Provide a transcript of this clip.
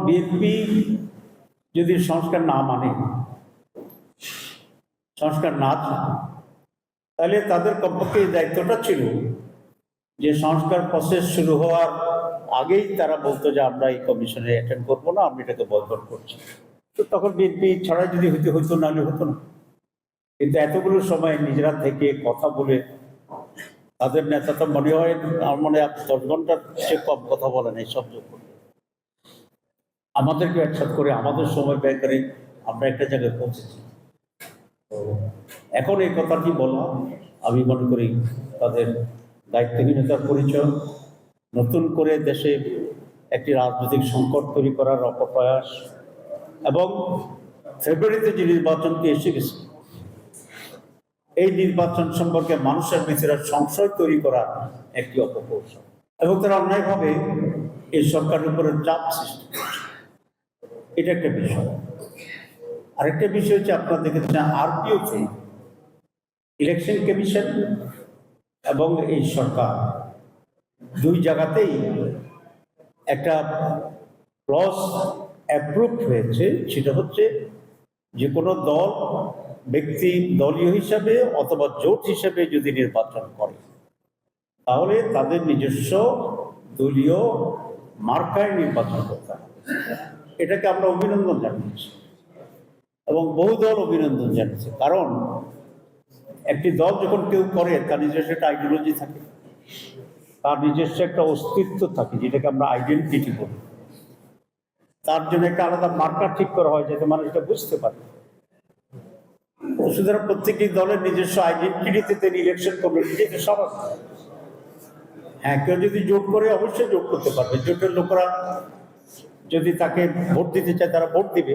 BNP যদি সংস্কার না মানে, সংস্কার না চায়, তাহলে তাদের কমপক্ষে এই দায়িত্বটা ছিল যে সংস্কার প্রসেস শুরু হওয়ার আগেই তারা বলতো যে আমরা এই কমিশনে অ্যাটেন্ড করবো না, আমি এটাকে বয়কট করছি। তো তখন বিএনপি ছাড়াই যদি হতো নাহলে হতো না। কিন্তু এতগুলো সময় নিজেরা থেকে কথা বলে তাদের নেতা তো মনে হয় আমার মনে হয় 10 ঘন্টার চেয়ে কম কথা বলেন এই সব যোগ করে আমাদেরকে একসাথ করে আমাদের সময় ব্যয় করে আমরা একটা জায়গায় পৌঁছেছি। তো এখন এই কথাটি বলা আমি মনে করি তাদের দায়িত্বহীনতার পরিচয়, নতুন করে দেশে একটি রাজনৈতিক সংকট তৈরি করার অপপ্রয়াস, এবং ফেব্রুয়ারিতে যে নির্বাচনটি এসে গেছে এই নির্বাচন সম্পর্কে মানুষের ভিতরে সংশয় তৈরি করা একটি অপকৌশল, এবং তারা অন্যায়ভাবে এই সরকারের উপরে চাপ সৃষ্টি করছে। এটা একটা বিষয়। আরেকটা বিষয় হচ্ছে আপনারা দেখেছেন আরপিওতে ইলেকশন কমিশন এবং এই সরকার দুই জায়গাতেই একটা ক্লজ অ্যাপ্রুভ হয়েছে, সেটা হচ্ছে যে কোনো দল ব্যক্তি দলীয় হিসাবে অথবা জোট হিসাবে যদি নির্বাচন করে তাহলে তাদের নিজস্ব দলীয় মার্কায় নির্বাচন করতে হবে। এটাকে আমরা অভিনন্দন জানিয়েছি এবং বহু দল অভিনন্দন জানিয়েছে, কারণ একটি দল যখন কেউ করে তার নিজস্ব একটা আইডিওলজি থাকে, তার নিজস্ব একটা অস্তিত্ব থাকে, যেটাকে আমরা আইডেন্টিটি বলি। তার জন্য একটা আলাদা মার্কার ঠিক করা হয় যাতে মানুষ এটা বুঝতে পারে। সুতরাং প্রত্যেকটি দলের নিজস্ব আইডেন্টিটিতে তিনি ইলেকশন কমিটি যেটা সবার। হ্যাঁ, কেউ যদি জোট করে অবশ্যই জোট করতে পারবে, জোটের লোকরা যদি তাকে ভোট দিতে চায় তারা ভোট দিবে।